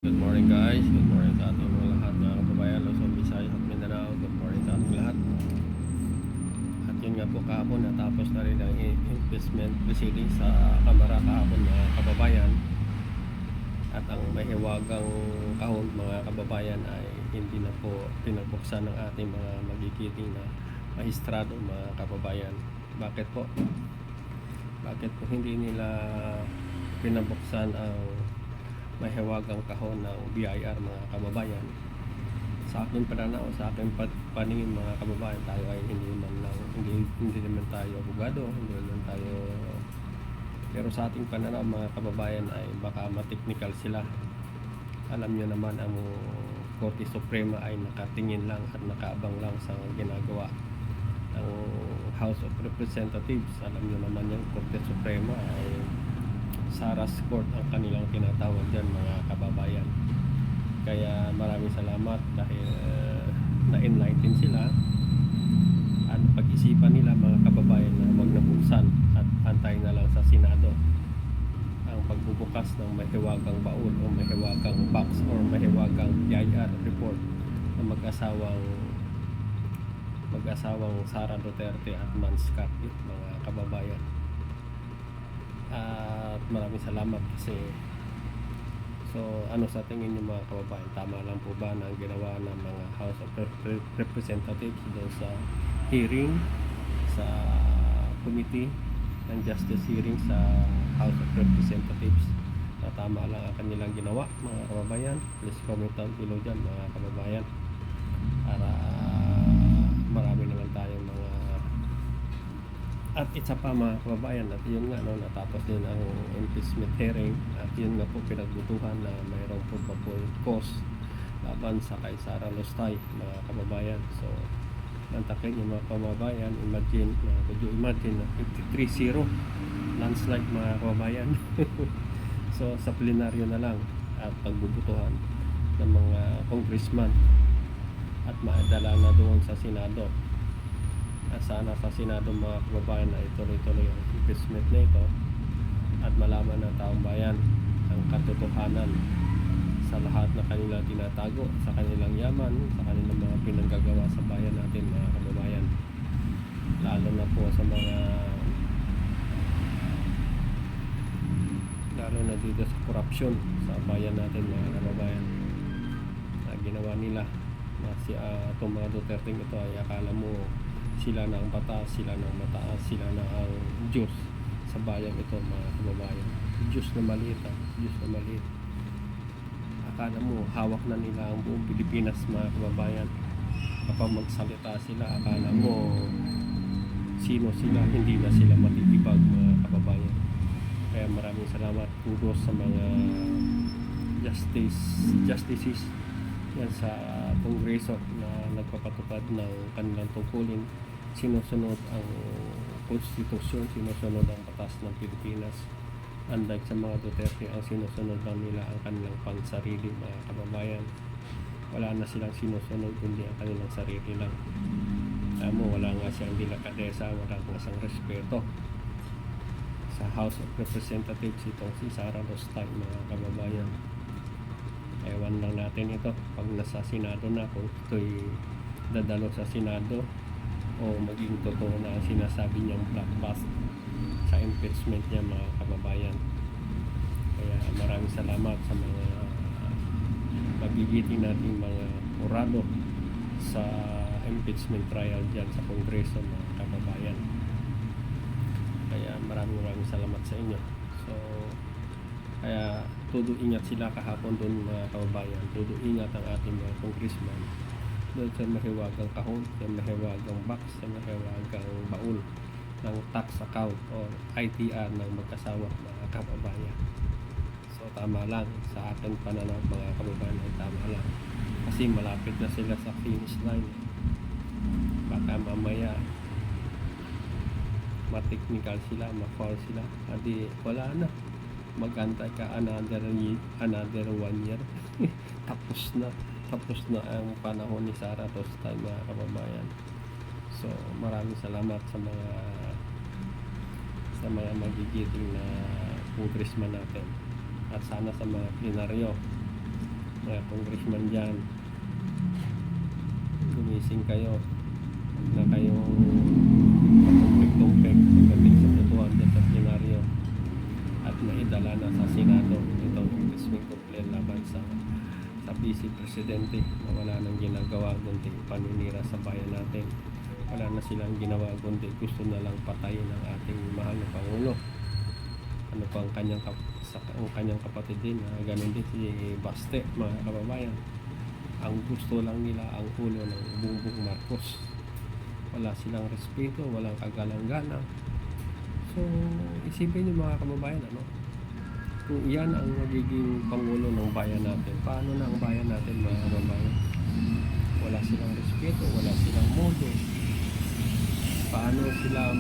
Good morning guys, good morning sa ating mga lahat na kababayan, Luzon, Visayas at Mindanao. Good morning sa ating lahat. At yun nga po kahapon, natapos na rin ang investment proceeding sa Kamara kahapon mga kababayan. At ang mahiwagang kahon mga kababayan ay hindi na po pinabuksan ng ating mga magigiting na maestrado mga kababayan. Bakit po? Bakit po hindi nila pinabuksan ang mahiwagang kahon ng BIR mga kababayan? Sa aking pananaw, sa aking paningin mga kababayan, tayo ay hindi naman tayo abogado, hindi naman tayo, pero sa ating pananaw mga kababayan ay baka mateknikal sila. Alam nyo naman ang Korte Suprema ay nakatingin lang at nakaabang lang sa ginagawa ng House of Representatives. Alam nyo naman yung Korte Suprema ay Saras Court ang kanilang tinatawag dyan mga kababayan. Kaya maraming salamat dahil na-enlighten sila at pag-isipan nila mga kababayan na huwag na buksan at antay na lang sa Senado ang pagbubukas ng mahiwagang baul o mahiwagang box or mahiwagang BIR report ng mag-asawang Sara Duterte at Manscat mga kababayan. At maraming salamat kasi ano sa tingin niyo mga kababayan, tama lang po ba na ginawa ng mga House of Representatives doon sa hearing sa committee ng justice hearing sa House of Representatives, na tama lang ang kanilang ginawa mga kababayan? Please comment down below dyan mga kababayan para marami naman tayong mga. At isa pa mga kababayan, at yun nga natapos din ang impeachment hearing at yun nga po pinagbutuhan na mayroong po cause laban sa kay Sara Lustay mga kababayan. So nantakin yung mga kababayan, would you imagine na 53-0 landslide mga kababayan. So sa plenaryo na lang at pagbubutuhan ng mga congressman at maadala na doon sa Senado. At sana sa Senado mga kababayan na ituloy-tuloy ang impeachment na ito at malaman ng taong bayan ang katotohanan sa lahat na kanilang tinatago, sa kanilang yaman, sa kanilang mga pinanggagawa sa bayan natin mga kababayan, lalo na dito sa korupsyon sa bayan natin mga kababayan na ginawa nila na itong mga Duterte ito ay akala mo sila na ang batas, sila na ang mataas, sila na ang Diyos sa bayan ito mga kababayan. Diyos na maliit, Diyos na maliit. Akala mo hawak na nila ang buong Pilipinas mga kababayan. Kapag magsalita sila, akala mo sino sila, hindi na sila matitibag mga kababayan. Kaya maraming salamat kudos sa mga justices yan sa Kongreso na nagpapatupad ng kanilang tungkulin, sinusunod ang konstitusyon, sinusunod ang batas ng Pilipinas. Unlike sa mga Duterte, ang sinusunod lang nila ang kanilang pansarili mga kababayan. Wala na silang sinusunod kundi ang kanilang sarili lang. Alam mo, wala nga siyang delikadesa, wala nga siyang respeto sa House of Representatives itong si Sara Lustay mga kababayan. Ewan lang natin ito pag nasa Senado na, kung ito'y dadalo sa Senado o maging totoo na sinasabi niyang black bust sa impeachment niya mga kababayan. Kaya maraming salamat sa mga magigiting natin mga orado sa impeachment trial dyan sa Kongreso mga kababayan. Kaya maraming salamat sa inyo. So kaya todo ingat sila kahapon doon mga kababayan, todo ingat ang ating mga congressman doon sa mahiwagang kahon, sa mahiwagang box, sa mahiwagang baul ng tax account o ITR ng mag-asawa mga kababayan. So tama lang sa ating pananaw mga kababayan, ay tama lang kasi malapit na sila sa finish line. Baka mamaya mateknikal sila, ma-foul sila, adi wala na, magantay ka another 1 year. tapos na ang panahon ni Sara Lustay mga kababayan. So maraming salamat sa mga magigiting na congressman natin at sana sa mga plenaryo mga congressman dyan, gumising kayo. Huwag na kayong matumpik-tumpik pagdating sa tutuan dyan sa plenaryo at naidala na sa Senado itong impeachment complaint laban sa Vice Presidente na wala nang ginagawa kundi paninira sa bayan natin. Wala na silang ginawa kundi gusto na lang patayin ang ating mahal na Pangulo. Ano pa ang kanyang kapatid din, ganun din si Baste, mga kababayan. Ang gusto lang nila ang ulo ng Bongbong Marcos. Wala silang respeto, walang kagalang-galang. So isipin niyo mga kababayan, ano, kung iyan ang magiging Pangulo ng bayan natin, paano na ang bayan natin, mga kababayan? Wala silang respeto, wala silang modo. Paano sila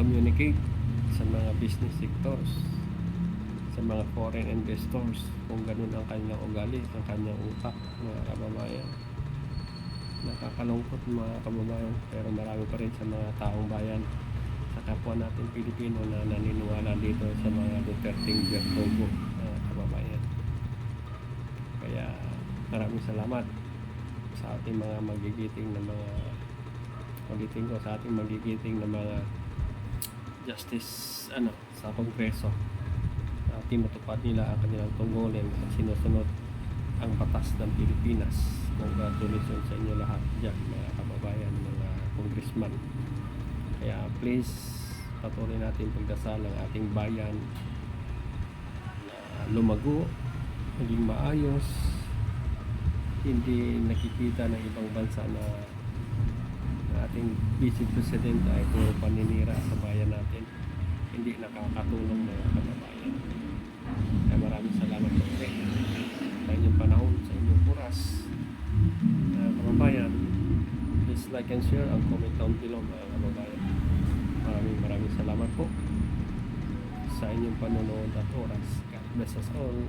communicate sa mga business sectors, sa mga foreign investors, kung ganun ang kanyang ugali, ang kanyang utak, mga kababayan? Nakakalungkot, mga kababayan, pero marami pa rin sa mga taong bayan, sa kapwa natin Pilipino, na naniniwala dito sa mga Duterteng Bertogo, mga kababayan. Kaya maraming salamat sa ating mga magigiting na mga justice sa Kongreso, na tinutupad nila ang kanilang tungkulin at sinusunod ang batas ng Pilipinas. Congratulations sa inyo lahat dyan, mga kababayan, mga congressman. Kaya please, patuloy natin pagdasal ang ating bayan na lumago, maging maayos. Hindi nakikita ng ibang bansa na ating Vice President ay puro paninira sa bayan natin. Hindi nakakatulong, mga kababayan. Kaya maraming salamat po sa inyong panahon, sa inyong oras. Kababayan, please like and share and comment down below, mga kababayan. Maraming salamat po sa inyong panonood at oras. God bless us all.